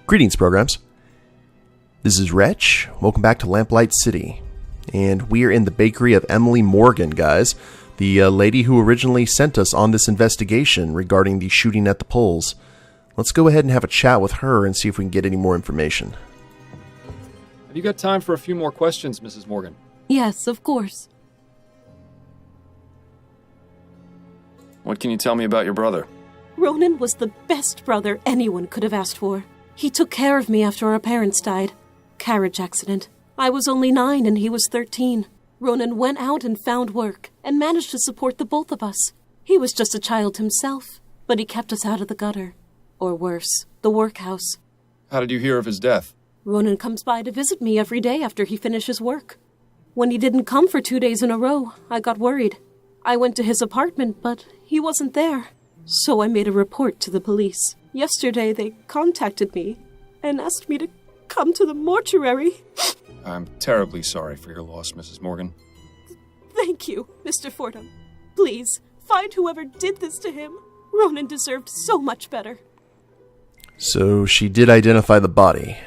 Greetings, programs. This is Wretch. Welcome back to Lamplight City. And we're in the bakery of Emily Morgan, guys. The lady who originally sent us on this investigation regarding the shooting at the polls. Let's go ahead and have a chat with her and see if we can get any more information. Have you got time for a few more questions, Mrs. Morgan? Yes, of course. What can you tell me about your brother? Ronan was the best brother anyone could have asked for. He took care of me after our parents died. Carriage accident. I was only 9 and he was 13. Ronan went out and found work and managed to support the both of us. He was just a child himself, but he kept us out of the gutter. Or worse, the workhouse. How did you hear of his death? Ronan comes by to visit me every day after he finishes work. When he didn't come for 2 days in a row, I got worried. I went to his apartment, but he wasn't there. So I made a report to the police. Yesterday, they contacted me and asked me to come to the mortuary. I'm terribly sorry for your loss, Mrs. Morgan. Thank you, Mr. Fordham. Please, find whoever did this to him. Ronan deserved so much better. So she did identify the body.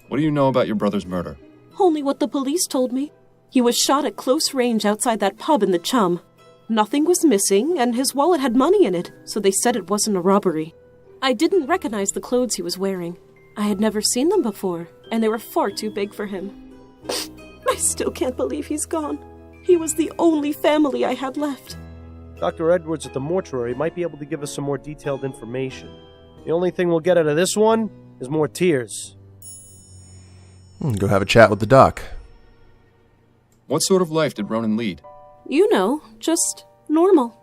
What do you know about your brother's murder? Only what the police told me. He was shot at close range outside that pub in the Chum. Nothing was missing, and his wallet had money in it, so they said it wasn't a robbery. I didn't recognize the clothes he was wearing. I had never seen them before, and they were far too big for him. I still can't believe he's gone. He was the only family I had left. Dr. Edwards at the mortuary might be able to give us some more detailed information. The only thing we'll get out of this one is more tears. Go have a chat with the doc. What sort of life did Ronan lead? You know, just normal.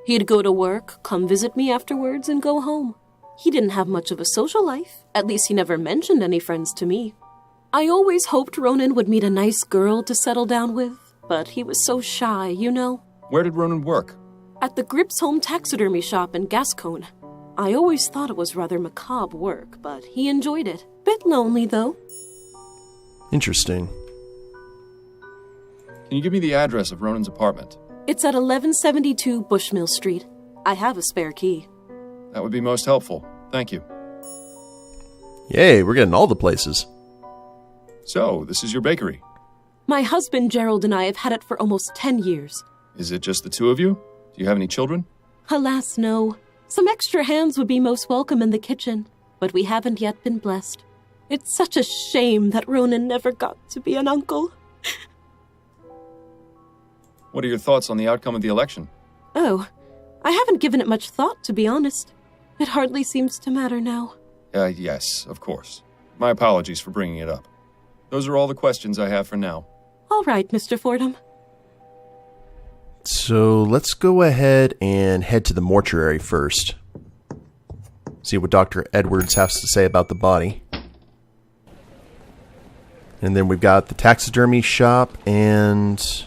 He'd go to work, come visit me afterwards, and go home. He didn't have much of a social life. At least he never mentioned any friends to me. I always hoped Ronan would meet a nice girl to settle down with, but he was so shy, you know. Where did Ronan work? At the Grips Home Taxidermy shop in Gascone. I always thought it was rather macabre work, but he enjoyed it. Bit lonely, though. Interesting. Can you give me the address of Ronan's apartment? It's at 1172 Bushmill Street. I have a spare key. That would be most helpful. Thank you. Yay, we're getting all the places. So, this is your bakery? My husband Gerald and I have had it for almost 10 years. Is it just the two of you? Do you have any children? Alas, no. Some extra hands would be most welcome in the kitchen, but we haven't yet been blessed. It's such a shame that Ronan never got to be an uncle. What are your thoughts on the outcome of the election? Oh, I haven't given it much thought, to be honest. It hardly seems to matter now. Yes, of course. My apologies for bringing it up. Those are all the questions I have for now. All right, Mr. Fordham. So let's go ahead and head to the mortuary first. See what Dr. Edwards has to say about the body. And then we've got the taxidermy shop and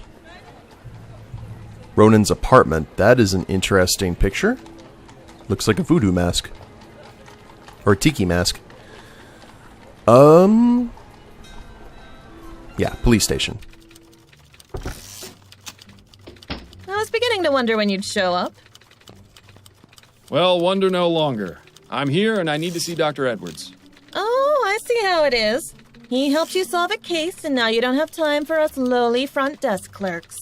Ronan's apartment. That is an interesting picture. Looks like a voodoo mask. Or a tiki mask. Yeah, police station. I was beginning to wonder when you'd show up. Well, wonder no longer. I'm here and I need to see Dr. Edwards. Oh, I see how it is. He helped you solve a case, and now you don't have time for us lowly front desk clerks.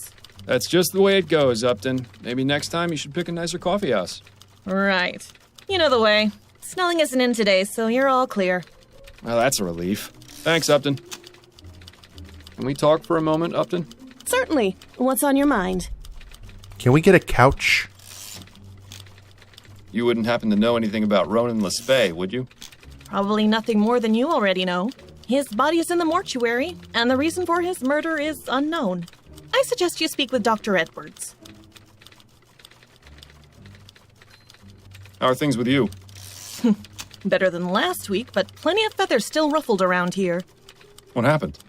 That's just the way it goes, Upton. Maybe next time you should pick a nicer coffee house. Right. You know the way. Snelling isn't in today, so you're all clear. Well, that's a relief. Thanks, Upton. Can we talk for a moment, Upton? Certainly. What's on your mind? Can we get a couch? You wouldn't happen to know anything about Ronan Lespay, would you? Probably nothing more than you already know. His body is in the mortuary, and the reason for his murder is unknown. I suggest you speak with Dr. Edwards. How are things with you? Better than last week, but plenty of feathers still ruffled around here. What happened?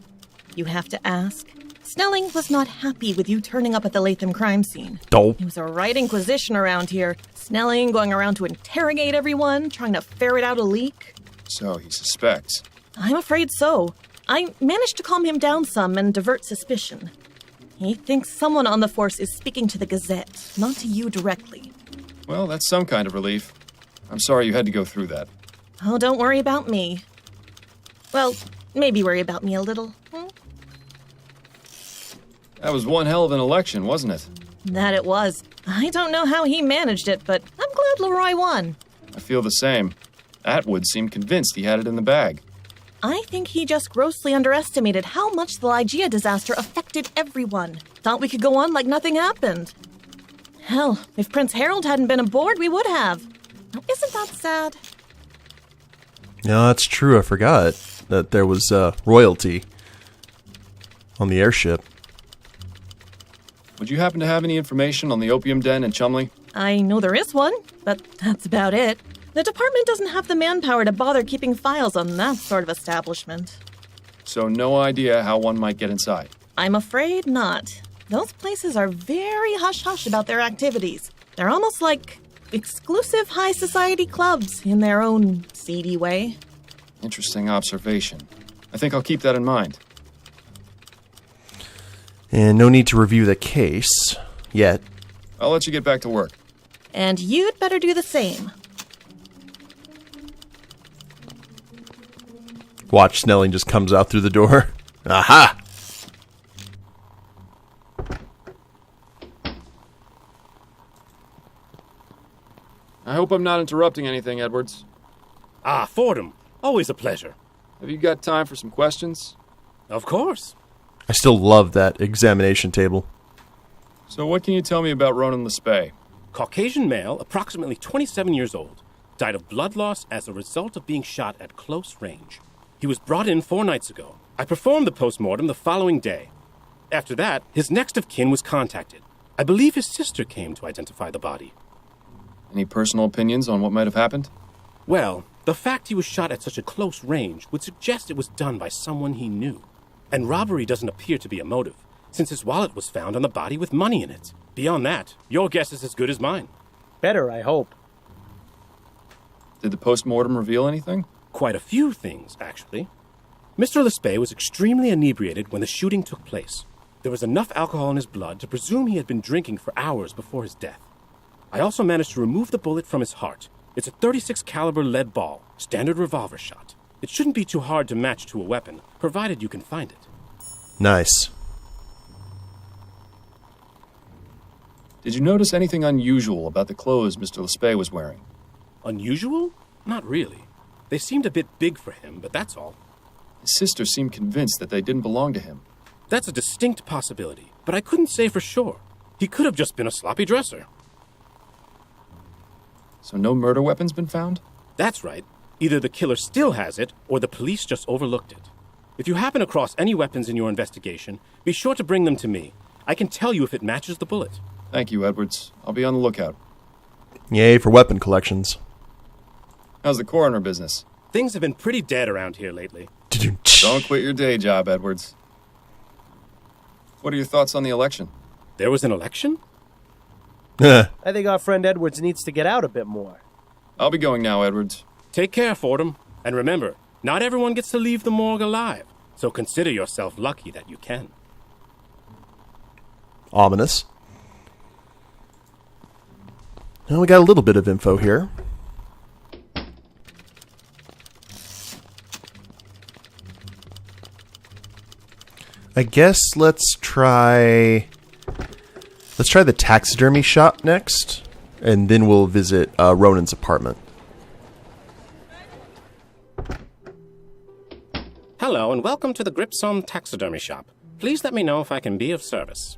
You have to ask. Snelling was not happy with you turning up at the Latham crime scene. Dope. He was a right inquisition around here. Snelling going around to interrogate everyone, trying to ferret out a leak. So he suspects. I'm afraid so. I managed to calm him down some and divert suspicion. He thinks someone on the force is speaking to the Gazette, not to you directly. Well, that's some kind of relief. I'm sorry you had to go through that. Oh, don't worry about me. Well, maybe worry about me a little. That was one hell of an election, wasn't it? That it was. I don't know how he managed it, but I'm glad Leroy won. I feel the same. Atwood seemed convinced he had it in the bag. I think he just grossly underestimated how much the Lygia disaster affected everyone. Thought we could go on like nothing happened. Hell, if Prince Harold hadn't been aboard, we would have. Isn't that sad? No, that's true. I forgot that there was royalty on the airship. Would you happen to have any information on the opium den in Chumley? I know there is one, but that's about it. The department doesn't have the manpower to bother keeping files on that sort of establishment. So no idea how one might get inside. I'm afraid not. Those places are very hush-hush about their activities. They're almost like exclusive high society clubs in their own seedy way. Interesting observation. I think I'll keep that in mind. And no need to review the case yet. I'll let you get back to work. And you'd better do the same. Watch, Snelling just comes out through the door. Aha! I hope I'm not interrupting anything, Edwards. Ah, Fordham. Always a pleasure. Have you got time for some questions? Of course. I still love that examination table. So what can you tell me about Ronan Lespay? Caucasian male, approximately 27 years old. Died of blood loss as a result of being shot at close range. He was brought in 4 nights ago. I performed the postmortem the following day. After that, his next of kin was contacted. I believe his sister came to identify the body. Any personal opinions on what might have happened? Well, the fact he was shot at such a close range would suggest it was done by someone he knew. And robbery doesn't appear to be a motive, since his wallet was found on the body with money in it. Beyond that, your guess is as good as mine. Better, I hope. Did the postmortem reveal anything? Quite a few things, actually. Mr. Lespay was extremely inebriated when the shooting took place. There was enough alcohol in his blood to presume he had been drinking for hours before his death. I also managed to remove the bullet from his heart. It's a .36 caliber lead ball, standard revolver shot. It shouldn't be too hard to match to a weapon, provided you can find it. Nice. Did you notice anything unusual about the clothes Mr. Lespay was wearing? Unusual? Not really. They seemed a bit big for him, but that's all. His sister seemed convinced that they didn't belong to him. That's a distinct possibility, but I couldn't say for sure. He could have just been a sloppy dresser. So no murder weapons been found? That's right. Either the killer still has it, or the police just overlooked it. If you happen across any weapons in your investigation, be sure to bring them to me. I can tell you if it matches the bullet. Thank you, Edwards. I'll be on the lookout. Yay for weapon collections. How's the coroner business? Things have been pretty dead around here lately. Don't quit your day job, Edwards. What are your thoughts on the election? There was an election? I think our friend Edwards needs to get out a bit more. I'll be going now, Edwards. Take care, Fordham. And remember, not everyone gets to leave the morgue alive, so consider yourself lucky that you can. Ominous. Well, we got a little bit of info here. I guess let's try the taxidermy shop next, and then we'll visit Ronan's apartment. Hello, and welcome to the Gripsome Taxidermy Shop. Please let me know if I can be of service.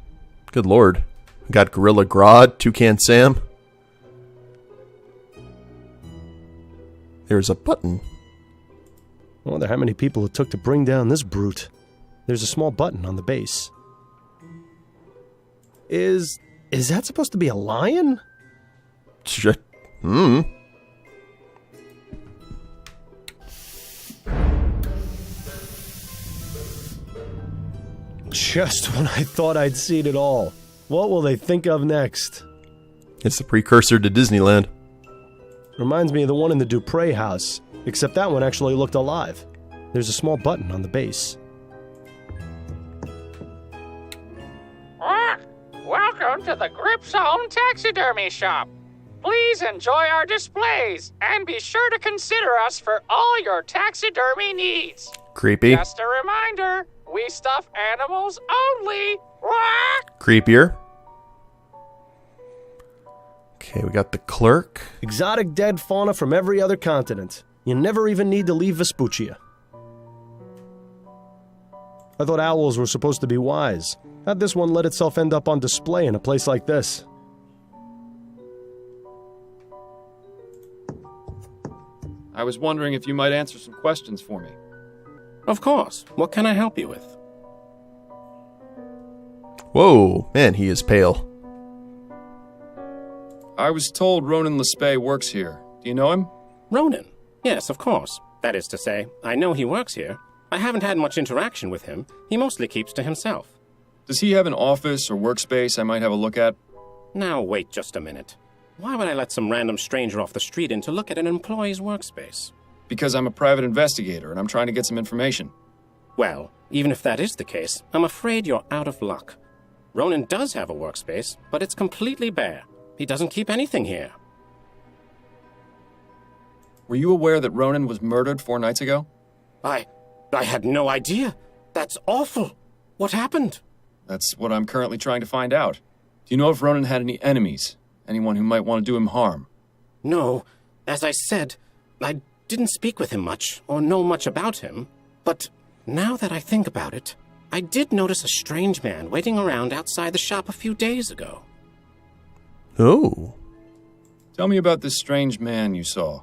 Good lord. We got Gorilla Grodd, Toucan Sam. There's a button. I wonder how many people it took to bring down this brute. There's a small button on the base. Is that supposed to be a lion? Just when I thought I'd seen it all. What will they think of next? It's the precursor to Disneyland. Reminds me of the one in the Dupre house, except that one actually looked alive. There's a small button on the base. Welcome to the Gripsome Taxidermy Shop. Please enjoy our displays, and be sure to consider us for all your taxidermy needs. Creepy. Just a reminder, we stuff animals only. Wah! Creepier. Okay, we got the clerk. Exotic dead fauna from every other continent. You never even need to leave Vespuccia. I thought owls were supposed to be wise. How'd this one let itself end up on display in a place like this? I was wondering if you might answer some questions for me. Of course. What can I help you with? Whoa, man, he is pale. I was told Ronan works here. Do you know him? Ronan? Yes, of course. That is to say, I know he works here. I haven't had much interaction with him. He mostly keeps to himself. Does he have an office or workspace I might have a look at? Now, wait just a minute. Why would I let some random stranger off the street in to look at an employee's workspace? Because I'm a private investigator and I'm trying to get some information. Well, even if that is the case, I'm afraid you're out of luck. Ronan does have a workspace, but it's completely bare. He doesn't keep anything here. Were you aware that Ronan was murdered 4 nights ago? I had no idea. That's awful. What happened? That's what I'm currently trying to find out. Do you know if Ronan had any enemies? Anyone who might want to do him harm? No. As I said, I didn't speak with him much, or know much about him. But now that I think about it, I did notice a strange man waiting around outside the shop a few days ago. Oh. Tell me about this strange man you saw.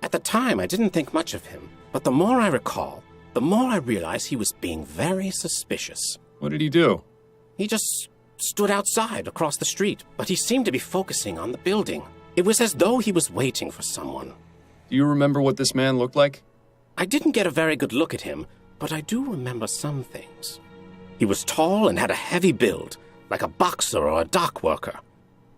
At the time, I didn't think much of him, but the more I recall, the more I realize he was being very suspicious. What did he do? He just stood outside across the street, but he seemed to be focusing on the building. It was as though he was waiting for someone. Do you remember what this man looked like? I didn't get a very good look at him, but I do remember some things. He was tall and had a heavy build, like a boxer or a dock worker.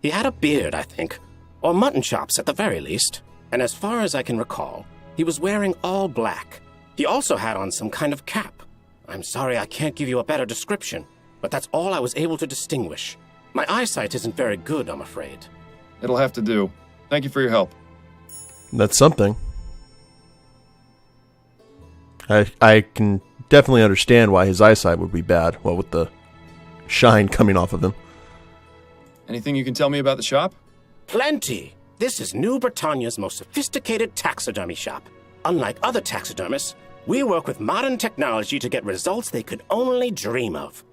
He had a beard, I think, or mutton chops at the very least, and as far as I can recall, he was wearing all black. He also had on some kind of cap. I'm sorry I can't give you a better description, but that's all I was able to distinguish. My eyesight isn't very good, I'm afraid. It'll have to do. Thank you for your help. That's something. I can definitely understand why his eyesight would be bad, well, with the shine coming off of him. Anything you can tell me about the shop? Plenty! This is New Britannia's most sophisticated taxidermy shop. Unlike other taxidermists, we work with modern technology to get results they could only dream of.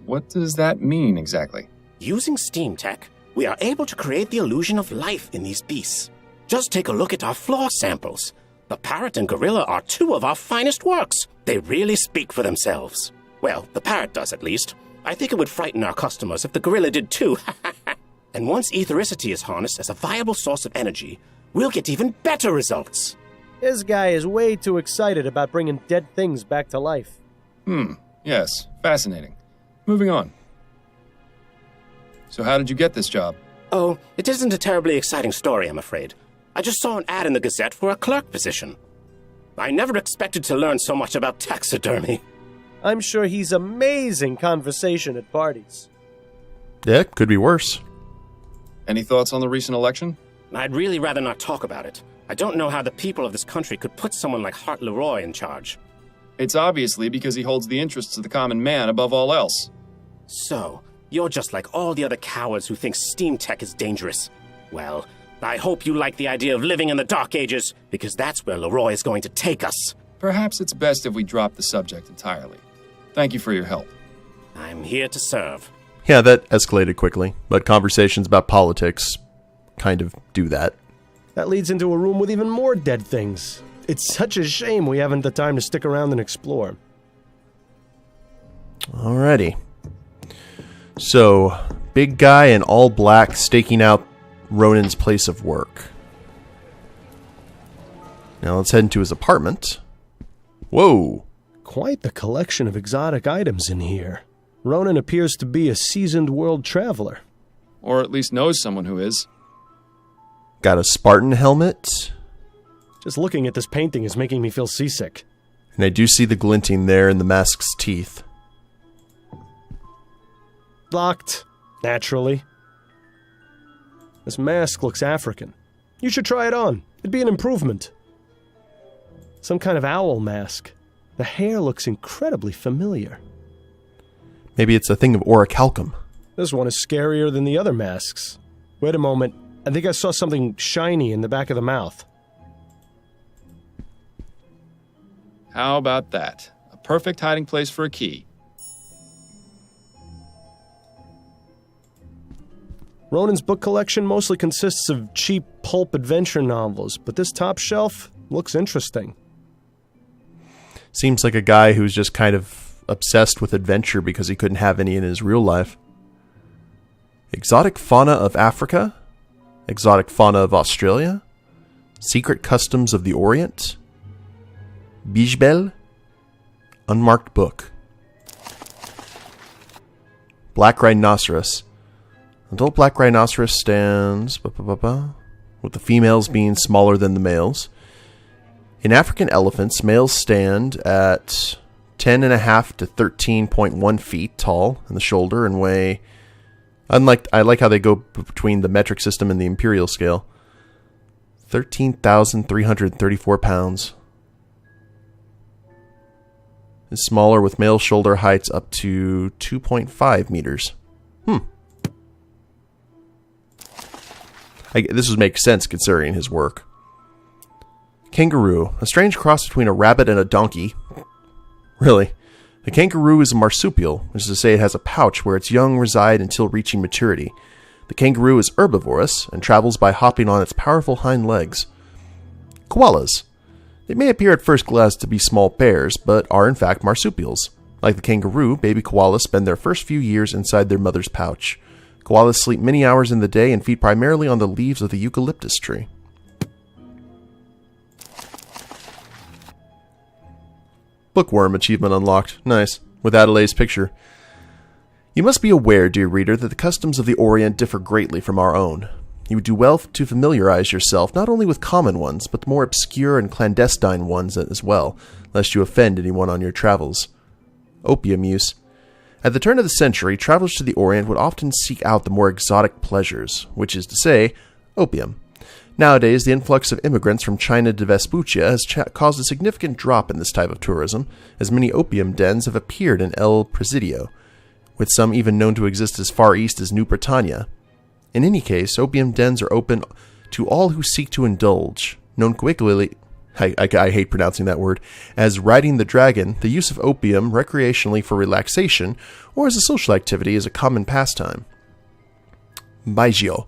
What does that mean exactly? Using steam tech, we are able to create the illusion of life in these beasts. Just take a look at our floor samples. The parrot and gorilla are 2 of our finest works. They really speak for themselves. Well, the parrot does at least. I think it would frighten our customers if the gorilla did too. And once ethericity is harnessed as a viable source of energy, we'll get even better results. This guy is way too excited about bringing dead things back to life. Yes. Fascinating. Moving on. So how did you get this job? Oh, it isn't a terribly exciting story, I'm afraid. I just saw an ad in the Gazette for a clerk position. I never expected to learn so much about taxidermy. I'm sure he's amazing conversation at parties. Yeah, could be worse. Any thoughts on the recent election? I'd really rather not talk about it. I don't know how the people of this country could put someone like Hart Leroy in charge. It's obviously because he holds the interests of the common man above all else. So, you're just like all the other cowards who think steam tech is dangerous. Well, I hope you like the idea of living in the Dark Ages, because that's where Leroy is going to take us. Perhaps it's best if we drop the subject entirely. Thank you for your help. I'm here to serve. Yeah, that escalated quickly, but conversations about politics kind of do that. That leads into a room with even more dead things. It's such a shame we haven't the time to stick around and explore. Alrighty. So, big guy in all black staking out Ronan's place of work. Now let's head into his apartment. Whoa! Quite the collection of exotic items in here. Ronan appears to be a seasoned world traveler. Or at least knows someone who is. Got a Spartan helmet. Just looking at this painting is making me feel seasick. And I do see the glinting there in the mask's teeth. Locked. Naturally. This mask looks African. You should try it on. It'd be an improvement. Some kind of owl mask. The hair looks incredibly familiar. Maybe it's a thing of orichalcum. This one is scarier than the other masks. Wait a moment. I think I saw something shiny in the back of the mouth. How about that? A perfect hiding place for a key. Ronan's book collection mostly consists of cheap pulp adventure novels, but this top shelf looks interesting. Seems like a guy who's just kind of obsessed with adventure because he couldn't have any in his real life. Exotic fauna of Africa? Exotic fauna of Australia? Secret customs of the Orient? Bijbel? Unmarked book. Black rhinoceros. Adult black rhinoceros stands with the females being smaller than the males. In African elephants, males stand at 10.5 to 13.1 feet tall in the shoulder and weigh, I like how they go between the metric system and the imperial scale, 13,334 pounds. Is smaller with male shoulder heights up to 2.5 meters. This would make sense considering his work. Kangaroo. A strange cross between a rabbit and a donkey. Really? A kangaroo is a marsupial, which is to say it has a pouch where its young reside until reaching maturity. The kangaroo is herbivorous and travels by hopping on its powerful hind legs. Koalas. They may appear at first glance to be small bears, but are in fact marsupials. Like the kangaroo, baby koalas spend their first few years inside their mother's pouch. Koalas sleep many hours in the day and feed primarily on the leaves of the eucalyptus tree. Bookworm achievement unlocked. Nice. With Adelaide's picture. You must be aware, dear reader, that the customs of the Orient differ greatly from our own. You would do well to familiarize yourself not only with common ones, but the more obscure and clandestine ones as well, lest you offend anyone on your travels. Opium use. At the turn of the century, travelers to the Orient would often seek out the more exotic pleasures, which is to say, opium. Nowadays, the influx of immigrants from China to Vespuccia has caused a significant drop in this type of tourism, as many opium dens have appeared in El Presidio, with some even known to exist as far east as New Britannia. In any case, opium dens are open to all who seek to indulge, known colloquially, I hate pronouncing that word, as riding the dragon. The use of opium recreationally for relaxation or as a social activity is a common pastime. Baijio.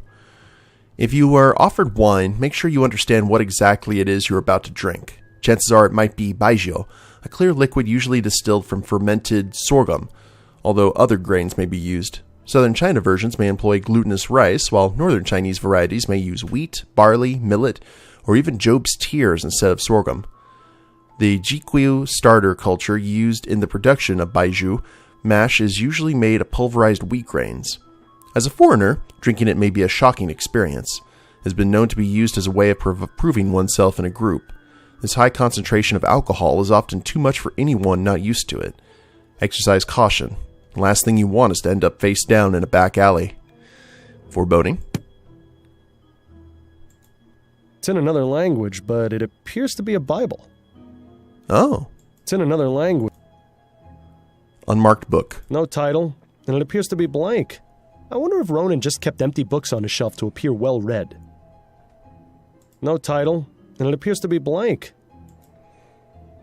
If you are offered wine, make sure you understand what exactly it is you're about to drink. Chances are it might be baijio, a clear liquid usually distilled from fermented sorghum, although other grains may be used. Southern China versions may employ glutinous rice, while northern Chinese varieties may use wheat, barley, millet, or even Job's tears instead of sorghum. The Jiquiu starter culture used in the production of baijiu mash is usually made of pulverized wheat grains. As a foreigner, drinking it may be a shocking experience. It has been known to be used as a way of proving oneself in a group. This high concentration of alcohol is often too much for anyone not used to it. Exercise caution. The last thing you want is to end up face down in a back alley. Foreboding. It's in another language, but it appears to be a Bible. Oh. It's in another language. Unmarked book. No title, and it appears to be blank. I wonder if Ronan just kept empty books on his shelf to appear well read. No title, and it appears to be blank.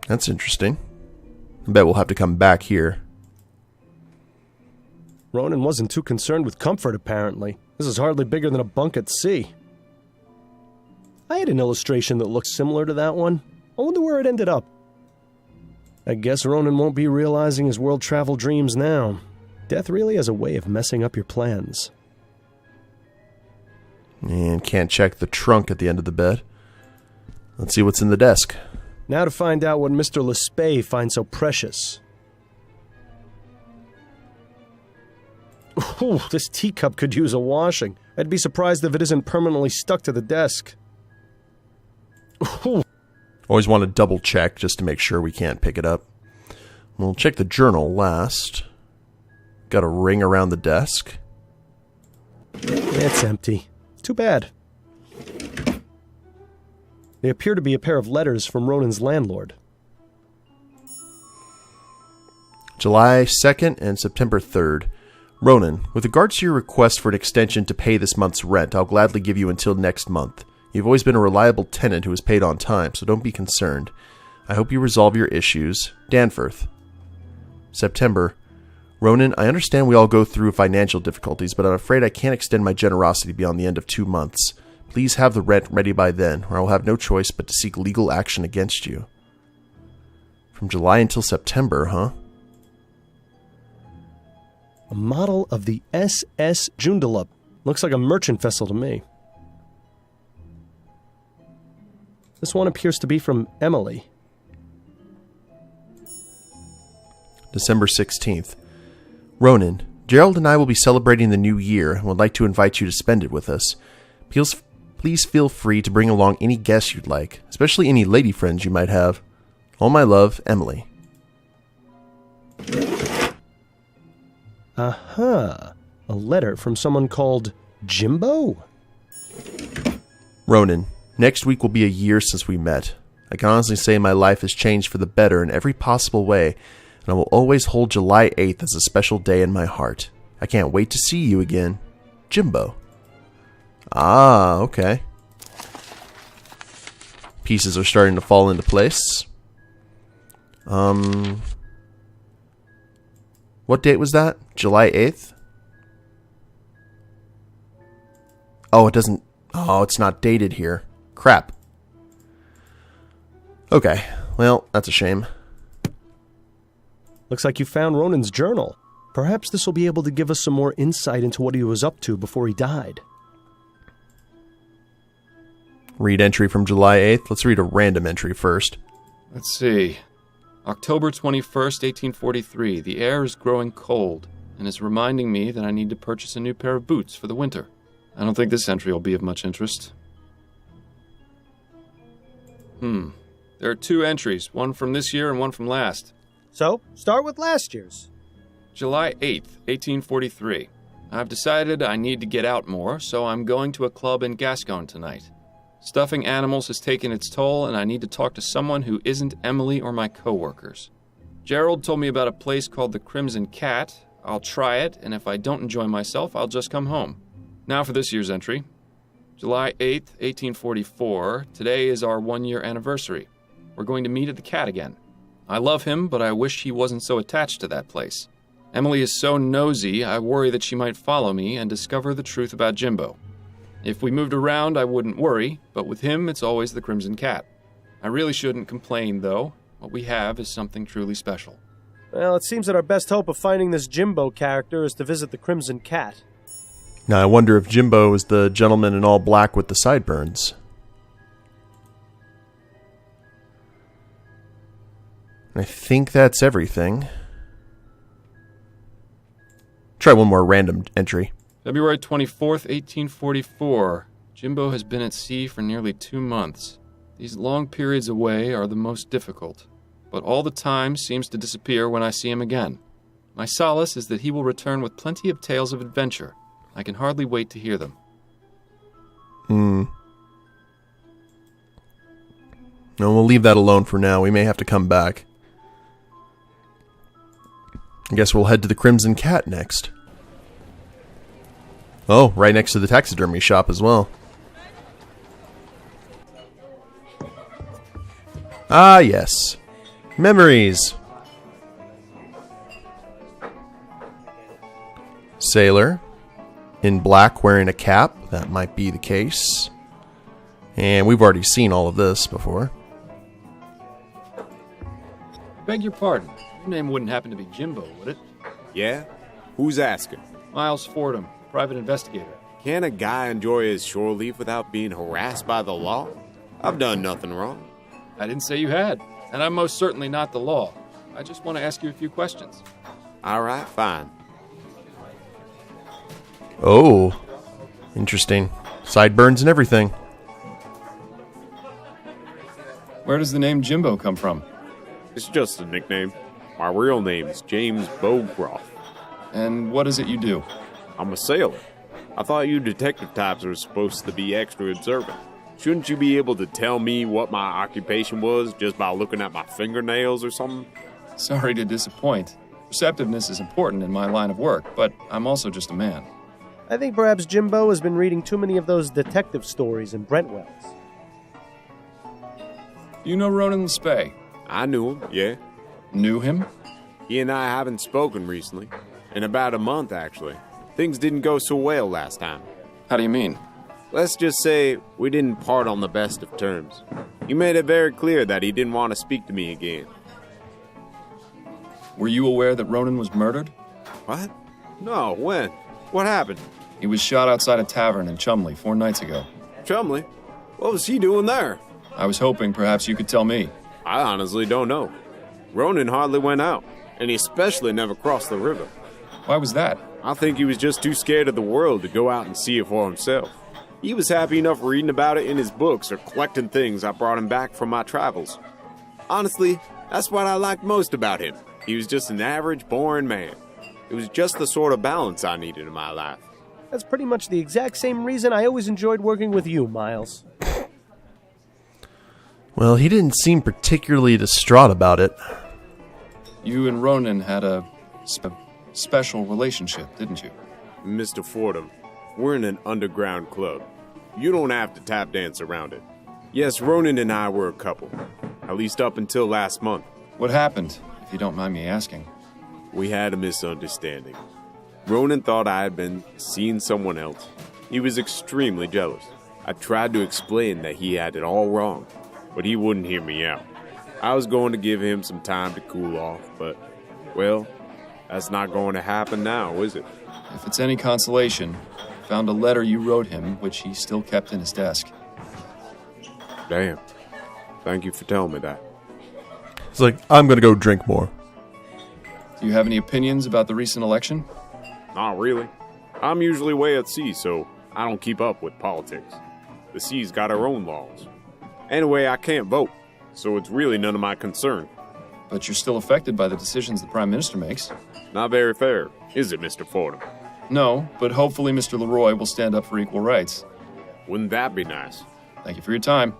That's interesting. I bet we'll have to come back here. Ronan wasn't too concerned with comfort, apparently. This is hardly bigger than a bunk at sea. I had an illustration that looked similar to that one. I wonder where it ended up. I guess Ronan won't be realizing his world travel dreams now. Death really has a way of messing up your plans. And can't check the trunk at the end of the bed. Let's see what's in the desk. Now to find out what Mr. Lespay finds so precious. Ooh, this teacup could use a washing. I'd be surprised if it isn't permanently stuck to the desk. Ooh. Always want to double check just to make sure we can't pick it up. We'll check the journal last. Got a ring around the desk. It's empty. Too bad. They appear to be a pair of letters from Ronan's landlord. July 2nd and September 3rd. Ronan, with regards to your request for an extension to pay this month's rent, I'll gladly give you until next month. You've always been a reliable tenant who has paid on time, so don't be concerned. I hope you resolve your issues. Danforth. September. Ronan, I understand we all go through financial difficulties, but I'm afraid I can't extend my generosity beyond the end of 2 months. Please have the rent ready by then, or I will have no choice but to seek legal action against you. From July until September, huh? A model of the SS Joondalup. Looks like a merchant vessel to me. This one appears to be from Emily. December 16th. Ronan, Gerald and I will be celebrating the new year and would like to invite you to spend it with us. Please feel free to bring along any guests you'd like, especially any lady friends you might have. All my love, Emily. Aha! A letter from someone called Jimbo? Ronan, next week will be a year since we met. I can honestly say my life has changed for the better in every possible way, and I will always hold July 8th as a special day in my heart. I can't wait to see you again. Jimbo. Ah, okay. Pieces are starting to fall into place. What date was that? July 8th? Oh, it doesn't... Oh, it's not dated here. Crap. Okay, well, that's a shame. Looks like you found Ronan's journal. Perhaps this will be able to give us some more insight into what he was up to before he died. Read entry from July 8th. Let's read a random entry first. Let's see. October 21st, 1843. The air is growing cold and is reminding me that I need to purchase a new pair of boots for the winter. I don't think this entry will be of much interest. There are 2 entries, one from this year and one from last. So, start with last year's. July 8th, 1843. I've decided I need to get out more, so I'm going to a club in Gascon tonight. Stuffing animals has taken its toll, and I need to talk to someone who isn't Emily or my co-workers. Gerald told me about a place called the Crimson Cat. I'll try it, and if I don't enjoy myself, I'll just come home. Now for this year's entry. July 8th, 1844. Today is our 1-year anniversary. We're going to meet at the Cat again. I love him, but I wish he wasn't so attached to that place. Emily is so nosy, I worry that she might follow me and discover the truth about Jimbo. If we moved around, I wouldn't worry, but with him, it's always the Crimson Cat. I really shouldn't complain, though. What we have is something truly special. Well, it seems that our best hope of finding this Jimbo character is to visit the Crimson Cat. Now I wonder if Jimbo is the gentleman in all black with the sideburns. I think that's everything. Try one more random entry. February 24th, 1844. Jimbo has been at sea for nearly 2 months. These long periods away are the most difficult, but all the time seems to disappear when I see him again. My solace is that he will return with plenty of tales of adventure. I can hardly wait to hear them. No, we'll leave that alone for now. We may have to come back. I guess we'll head to the Crimson Cat next. Oh, right next to the taxidermy shop as well. Ah, yes. Memories. Sailor. In black wearing a cap. That might be the case. And we've already seen all of this before. Beg your pardon. Your name wouldn't happen to be Jimbo, would it? Yeah? Who's asking? Miles Fordham, private investigator. Can a guy enjoy his shore leave without being harassed by the law? I've done nothing wrong. I didn't say you had, and I'm most certainly not the law. I just want to ask you a few questions. All right, fine. Oh, interesting. Sideburns and everything. Where does the name Jimbo come from? It's just a nickname. My real name's James Bowcroft. And what is it you do? I'm a sailor. I thought you detective types were supposed to be extra observant. Shouldn't you be able to tell me what my occupation was just by looking at my fingernails or something? Sorry to disappoint. Perceptiveness is important in my line of work, but I'm also just a man. I think perhaps Jimbo has been reading too many of those detective stories in Brentwell's. You know Ronan the Spay? I knew him, yeah. Knew him? He and I haven't spoken recently. In about a month, actually. Things didn't go so well last time. How do you mean? Let's just say we didn't part on the best of terms. He made it very clear that he didn't want to speak to me again. Were you aware that Ronan was murdered? What? No, when? What happened? He was shot outside a tavern in Chumley 4 nights ago. Chumley? What was he doing there? I was hoping perhaps you could tell me. I honestly don't know. Ronan hardly went out, and he especially never crossed the river. Why was that? I think he was just too scared of the world to go out and see it for himself. He was happy enough reading about it in his books or collecting things I brought him back from my travels. Honestly, that's what I liked most about him. He was just an average, boring man. It was just the sort of balance I needed in my life. That's pretty much the exact same reason I always enjoyed working with you, Miles. Well, he didn't seem particularly distraught about it. You and Ronan had a special relationship, didn't you? Mr. Fordham, we're in an underground club. You don't have to tap dance around it. Yes, Ronan and I were a couple, at least up until last month. What happened, if you don't mind me asking? We had a misunderstanding. Ronan thought I had been seeing someone else. He was extremely jealous. I tried to explain that he had it all wrong, but he wouldn't hear me out. I was going to give him some time to cool off, but, well, that's not going to happen now, is it? If it's any consolation, I found a letter you wrote him, which he still kept in his desk. Damn. Thank you for telling me that. It's like, I'm going to go drink more. Do you have any opinions about the recent election? Not really. I'm usually way at sea, so I don't keep up with politics. The sea's got her own laws. Anyway, I can't vote, so it's really none of my concern. But you're still affected by the decisions the Prime Minister makes. Not very fair, is it, Mr. Fordham? No, but hopefully Mr. Leroy will stand up for equal rights. Wouldn't that be nice? Thank you for your time.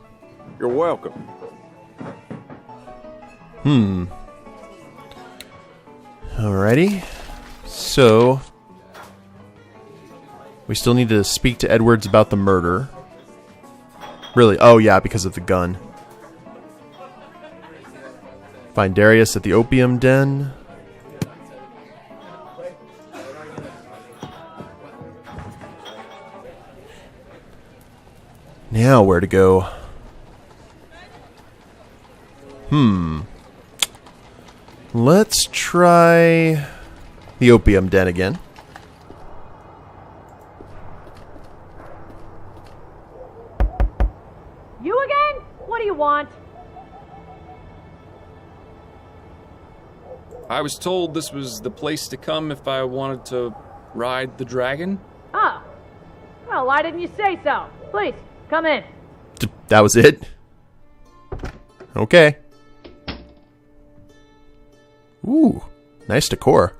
You're welcome. Alrighty. So, we still need to speak to Edwards about the murder. Really? Oh, yeah, because of the gun. Find Darius at the opium den. Now, where to go? Let's try the opium den again. You again? What do you want? I was told this was the place to come if I wanted to ride the dragon. Oh. Well, why didn't you say so? Please, come in. That was it? Okay. Ooh, nice decor.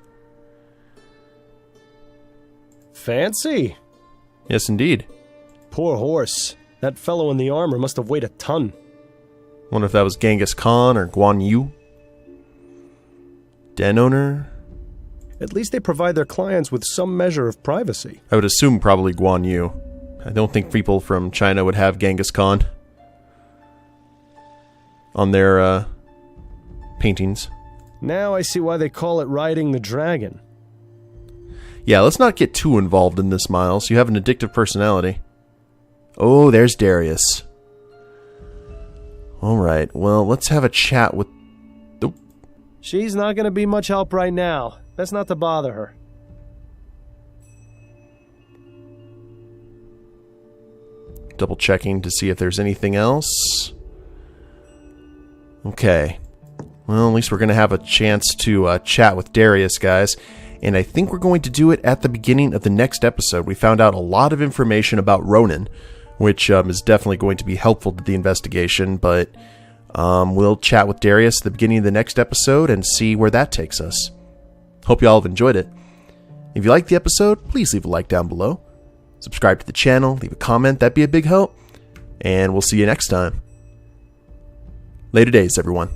Fancy. Yes, indeed. Poor horse. That fellow in the armor must have weighed a ton. Wonder if that was Genghis Khan or Guan Yu. Den owner? At least they provide their clients with some measure of privacy. I would assume probably Guan Yu. I don't think people from China would have Genghis Khan on their paintings. Now I see why they call it riding the dragon. Yeah, let's not get too involved in this, Miles. You have an addictive personality. Oh, there's Darius. Alright, well, let's have a chat with... Oh. She's not going to be much help right now. Best not to bother her. Double checking to see if there's anything else. Okay. Well, at least we're going to have a chance to chat with Darius, guys. And I think we're going to do it at the beginning of the next episode. We found out a lot of information about Ronan, which is definitely going to be helpful to the investigation. But we'll chat with Darius at the beginning of the next episode and see where that takes us. Hope you all have enjoyed it. If you liked the episode, please leave a like down below. Subscribe to the channel, leave a comment, that'd be a big help. And we'll see you next time. Later days, everyone.